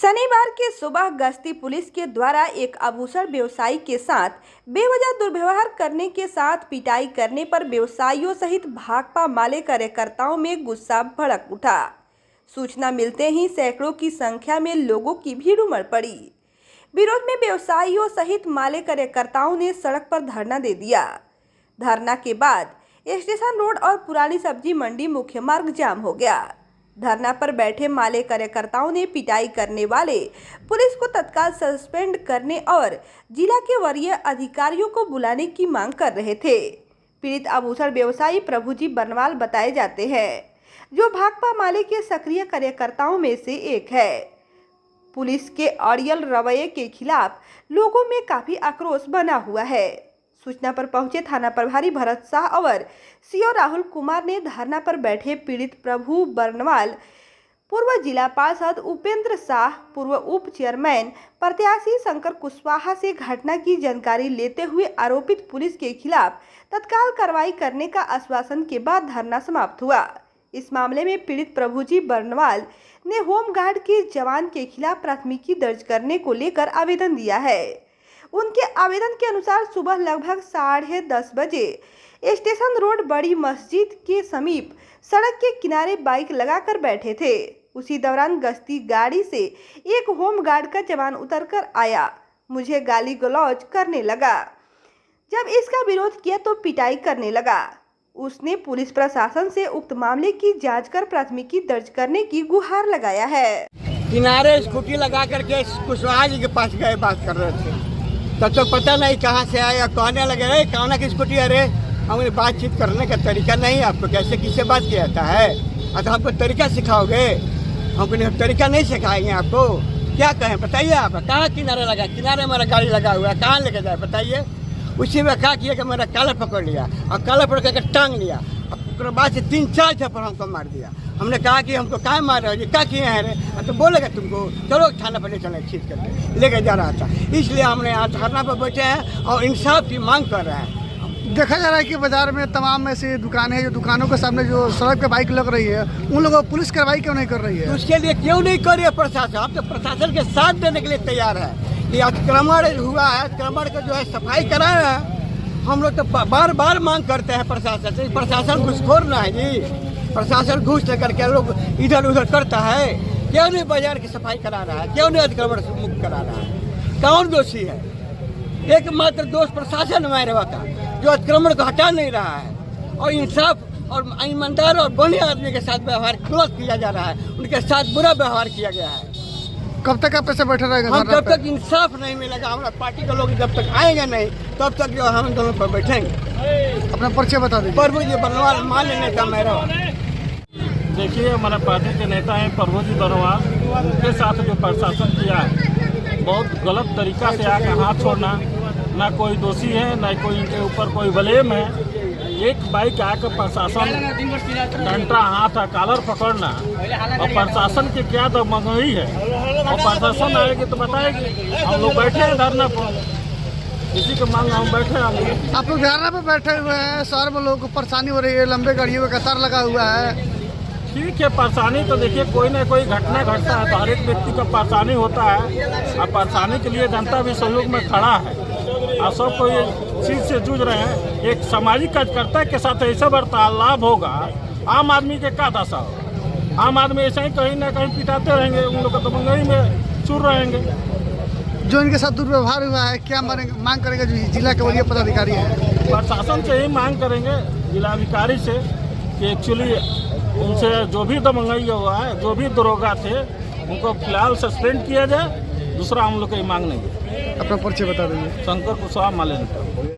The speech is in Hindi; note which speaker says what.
Speaker 1: शनिवार की सुबह गश्ती पुलिस के द्वारा एक आभूषण व्यवसायी के साथ बेवजह दुर्व्यवहार करने के साथ पिटाई करने पर व्यवसायियों सहित भाकपा माले कार्यकर्ताओं में गुस्सा भड़क उठा। सूचना मिलते ही सैकड़ों की संख्या में लोगों की भीड़ उमड़ पड़ी। विरोध में व्यवसायियों सहित माले कार्यकर्ताओं ने सड़क पर धरना दे दिया। धरना के बाद स्टेशन रोड और पुरानी सब्जी मंडी मुख्य मार्ग जाम हो गया। धरना पर बैठे माले कार्यकर्ताओं ने पिटाई करने वाले पुलिस को तत्काल सस्पेंड करने और जिला के वरीय अधिकारियों को बुलाने की मांग कर रहे थे। पीड़ित आभूषण व्यवसायी प्रभुजी बरनवाल बताए जाते हैं, जो भाकपा माले के सक्रिय कार्यकर्ताओं में से एक है। पुलिस के अड़ियल रवैये के खिलाफ लोगों में काफी आक्रोश बना हुआ है। सूचना पर पहुंचे थाना प्रभारी भरत शाह और सीओ राहुल कुमार ने धरना पर बैठे पीड़ित प्रभु बरनवाल, पूर्व जिला पार्षद उपेंद्र शाह, पूर्व उप चेयरमैन प्रत्याशी शंकर कुशवाहा से घटना की जानकारी लेते हुए आरोपित पुलिस के खिलाफ तत्काल कार्रवाई करने का आश्वासन के बाद धरना समाप्त हुआ। इस मामले में पीड़ित प्रभुजी बरनवाल ने होमगार्ड के जवान के खिलाफ प्राथमिकी दर्ज करने को लेकर आवेदन दिया है। उनके आवेदन के अनुसार सुबह लगभग 10:30 बजे स्टेशन रोड बड़ी मस्जिद के समीप सड़क के किनारे बाइक लगाकर बैठे थे। उसी दौरान गश्ती गाड़ी से एक होमगार्ड का जवान उतरकर आया, मुझे गाली गलौज करने लगा। जब इसका विरोध किया तो पिटाई करने लगा। उसने पुलिस प्रशासन से उक्त मामले की जांच कर प्राथमिकी दर्ज करने की गुहार लगाया है।
Speaker 2: किनारे स्कूटी लगा करके कुशवाहा जी के पास गए, बात कर रहे थे। तब तो पता नहीं कहाँ से आया, कहने लगे रे कौन की स्कूटी है रे। हमने बातचीत करने का तरीका नहीं, आपको कैसे किससे बात किया जाता है? तो हमको तरीका सिखाओगे? हमको तरीका नहीं सिखाएंगे आपको। क्या कहें बताइए आप? कहाँ किनारे लगा? किनारे मेरा गाड़ी लगा हुआ है, कहाँ लेके जाए बताइए? उसी में क्या किया कि मेरा काला पकड़ लिया और काला पकड़ करके टांग लिया। उसके बाद से 3-4 थप्पड़ हमको मार दिया। हमने कहा कि हमको क्या मार रहे हो जी, क्या किए हैं रे? तो बोलेगा तुमको चलो थाना पर ले चले, खींच करके लेके जा रहा था। इसलिए हमने यहाँ धरना पर बैठे हैं और इंसाफ की मांग कर रहे हैं।
Speaker 3: देखा जा रहा है कि बाजार में तमाम ऐसी दुकानें हैं, जो दुकानों के सामने जो सड़क पे बाइक लग रही है, उन लोगों को पुलिस कार्रवाई क्यों नहीं कर रही है?
Speaker 2: तो उसके लिए क्यों नहीं कर रही है प्रशासन? हम तो प्रशासन के साथ देने के लिए तैयार है। ये अतिक्रमण हुआ है, अतिक्रमण का जो है सफाई कराए हैं। हम लोग तो बार बार मांग करते हैं प्रशासन से। प्रशासन घूसखोर ना है जी, प्रशासन घूस लेकर के लोग इधर उधर करता है। क्यों नहीं बाजार की सफाई करा रहा है? क्यों नहीं अतिक्रमण से मुक्त करा रहा है? कौन दोषी है? एकमात्र दोष प्रशासन में रहा था, जो अतिक्रमण को हटा नहीं रहा है और इंसाफ और ईमानदार और बढ़िया आदमी के साथ व्यवहार गलत किया जा रहा है, उनके साथ बुरा व्यवहार किया गया है।
Speaker 3: कब तक आप ऐसे बैठे रहेंगे?
Speaker 2: हम जब तक इंसाफ नहीं मिलेगा, हमारा पार्टी के लोग जब तक आएंगे नहीं, तब तक जो हम दोनों पर बैठेंगे।
Speaker 3: अपना परिचय बता दीजिए।
Speaker 2: प्रभुजी बरनवाल मान लेने का मेरा।
Speaker 4: देखिए, हमारा पार्टी के नेता हैं प्रभुजी बरनवाल, उनके साथ जो प्रशासन किया है बहुत गलत तरीका से आकर हाथ छोड़ना। ना कोई दोषी है, ना कोई इनके ऊपर कोई ब्लेम है। एक बाइक आकर प्रशासन डंडा हाथ कॉलर पकड़ना और प्रशासन के क्या तो मंगई है, और प्रशासन आएगी तो बताएगी। हम लोग बैठे हैं धरना पर, इसी को मांग हम बैठे हैं।
Speaker 3: आप लोग धरना पे बैठे हुए हैं, शहर में लोगों को परेशानी हो रही है, लंबे गाड़ियों का कतार लगा हुआ है।
Speaker 4: ठीक है, परेशानी तो देखिए कोई ना कोई घटना घटता है तो हर एक व्यक्ति का परेशानी होता है, और परेशानी के लिए जनता भी सहयोग में खड़ा है और सब कोई चीज से जूझ रहे हैं। एक सामाजिक कार्यकर्ता के साथ ऐसा वार्तालाप होगा, आम आदमी के क्या दशा होगा? आम आदमी ऐसे ही कहीं ना कहीं पिटाते रहेंगे, उन लोग तो मंगई में चूर रहेंगे।
Speaker 3: जो इनके साथ दुर्व्यवहार हुआ है, क्या मांग करेंगे जो जिला के वरीय पदाधिकारी हैं?
Speaker 4: प्रशासन से ही मांग करेंगे, जिलाधिकारी से, कि एक्चुअली उनसे जो भी दमंगई हुआ है, जो भी दरोगा थे, उनको फिलहाल सस्पेंड किया जाए। दूसरा हम लोग की मांग नहीं है।
Speaker 3: अपना परिचय बता दीजिए।
Speaker 4: शंकर कुशवाहा माले।